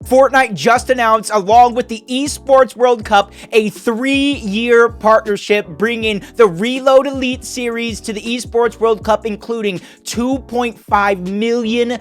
Fortnite just announced, along with the Esports World Cup, a 3-year partnership bringing the Reload Elite Series to the Esports World Cup, including $2.5 million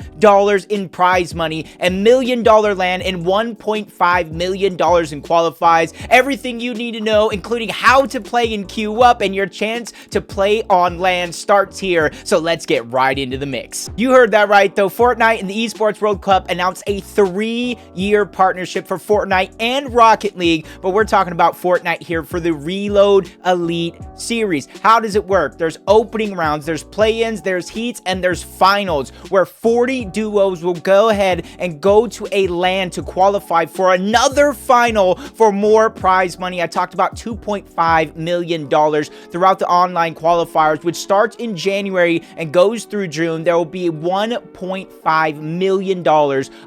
in prize money, $1 million land, and $1.5 million in qualifiers. Everything you need to know, including how to play and queue up, and your chance to play on land starts here. So let's get right into the mix. You heard that right, though. Fortnite and the Esports World Cup announced a 3-year partnership for Fortnite and Rocket League, but we're talking about Fortnite here for the Reload Elite Series. How does it work? There's opening rounds, there's play-ins, there's heats, and there's finals, where 40 duos will go ahead and go to a LAN to qualify for another final for more prize money. I talked about $2.5 million throughout the online qualifiers, which starts in January and goes through June. There will be $1.5 million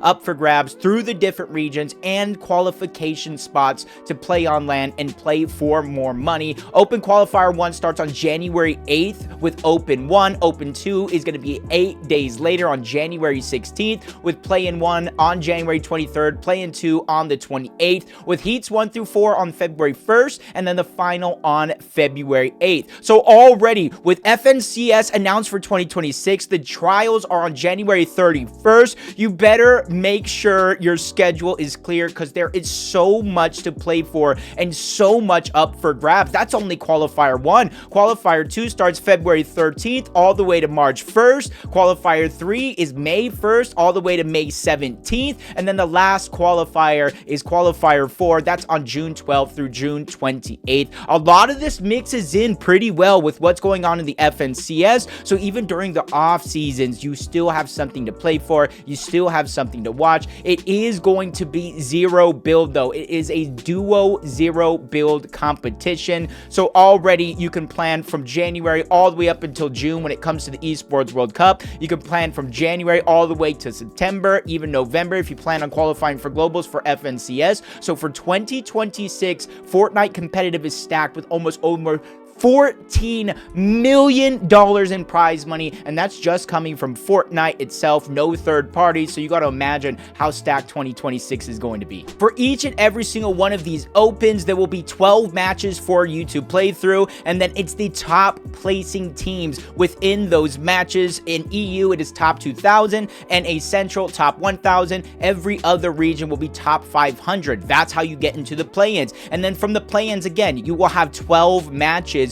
up for grabs through the different regions and qualification spots to play on LAN and play for more money. Open Qualifier 1 starts on January 8th with Open 1. Open 2 is going to be 8 days later on January 16th, with Play-in 1 on January 23rd, Play-in 2 on the 28th, with Heats 1 through 4 on February 1st, and then the final on February 8th. So already, with FNCS announced for 2026, the trials are on January 31st. You better make sure your schedule is clear, because there is so much to play for and so much up for grabs. That's only Qualifier 1. Qualifier 2 starts February 13th all the way to March 1st. Qualifier 3 is May 1st all the way to May 17th. And then the last qualifier is Qualifier 4. That's on June 12th through June 28th. A lot of this mixes in pretty well with what's going on in the FNCS. So even during the off seasons, you still have something to play for. You still have something to watch. It is going to be zero build, though. It is a duo zero build competition. So already you can plan from January all the way up until June when it comes to the Esports World Cup. You can plan from January all the way to September, even November if you plan on qualifying for globals for FNCS. So for 2026, Fortnite competitive is stacked with almost over $14 million in prize money, and that's just coming from Fortnite itself, no third parties. So you got to imagine how stacked 2026 is going to be. For each and every single one of these opens, there will be 12 matches for you to play through, and then it's the top placing teams within those matches. In EU, it is top 2,000, and a Central top 1,000. Every other region will be top 500. That's how you get into the play-ins. And then from the play-ins, again, you will have 12 matches,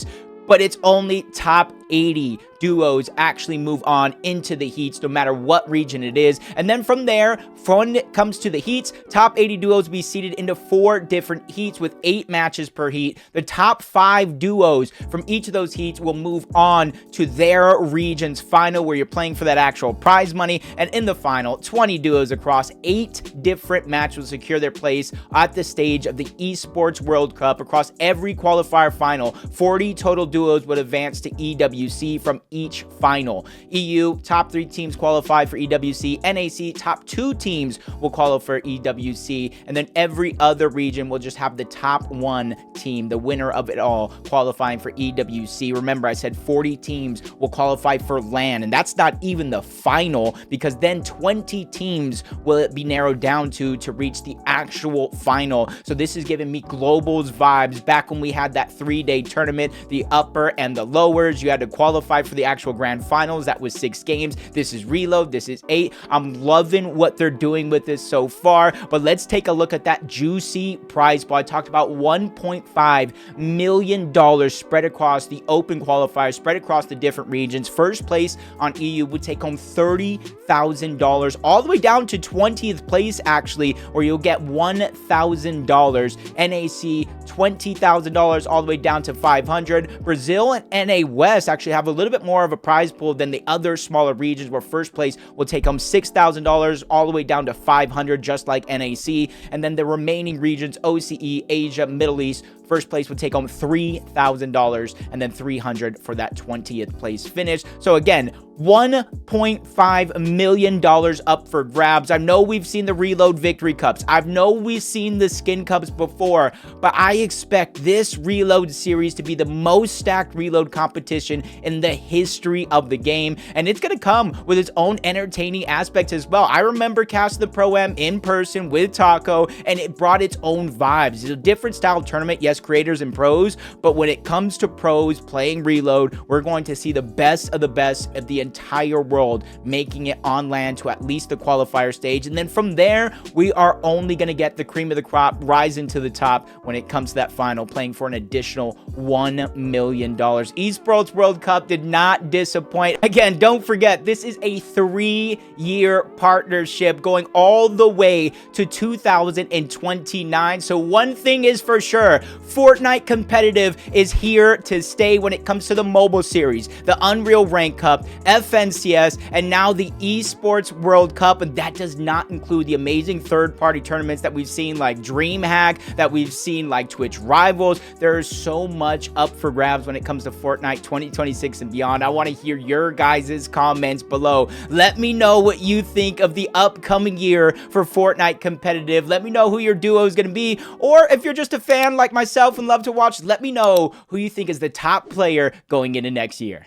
but it's only top 80 duos actually move on into the heats, no matter what region it is. And then from there, when it comes to the heats, top 80 duos will be seeded into 4 different heats with 8 matches per heat. The top 5 duos from each of those heats will move on to their region's final, where you're playing for that actual prize money. And in the final, 20 duos across 8 different matches will secure their place at the stage of the Esports World Cup. Across every qualifier final, 40 total duos would advance to EWC from each final. EU, top 3 teams qualify for EWC. NAC, top 2 teams will qualify for EWC. And then every other region will just have the top 1 team, the winner of it all, qualifying for EWC. Remember, I said 40 teams will qualify for LAN, and that's not even the final, because then 20 teams will be narrowed down to reach the actual final. So this is giving me globals vibes. Back when we had that 3-day tournament, the upper and the lowers, you had to qualify for the actual grand finals. That was 6 games. This is Reload. This is 8. I'm loving what they're doing with this so far, but let's take a look at that juicy prize pool. I talked about $1.5 million spread across the open qualifiers, spread across the different regions. First place on EU would take home $30,000, all the way down to 20th place, actually, where you'll get $1,000. NAC, $20,000, all the way down to $500. Brazil and NA West actually have a little bit more of a prize pool than the other smaller regions, where first place will take home $6,000 all the way down to $500, just like NAC. And then the remaining regions, OCE, Asia, Middle East, first place would take home $3,000 and then $300 for that 20th place finish. So again, $1.5 million up for grabs. I know we've seen the Reload Victory Cups. I know we've seen the Skin Cups before, but I expect this Reload series to be the most stacked Reload competition in the history of the game, and it's going to come with its own entertaining aspects as well. I remember casting the Pro-Am in person with Taco, and it brought its own vibes. It's a different style of tournament, yes, creators and pros, but when it comes to pros playing Reload, we're going to see the best of the entire world making it on land to at least the qualifier stage, and then from there we are only going to get the cream of the crop rising to the top when it comes to that final, playing for an additional $1 million. Esports World Cup did not disappoint. Again, don't forget, this is a 3-year partnership going all the way to 2029. So one thing is for sure, Fortnite competitive is here to stay when it comes to the mobile series, the Unreal Rank Cup, FNCS, and now the Esports World Cup. And that does not include the amazing third-party tournaments that we've seen like DreamHack, that we've seen like Twitch Rivals. There is so much up for grabs when it comes to Fortnite 2026 and beyond. I want to hear your guys' comments below. Let me know what you think of the upcoming year for Fortnite competitive. Let me know who your duo is going to be, or if you're just a fan like myself and love to watch, let me know who you think is the top player going into next year.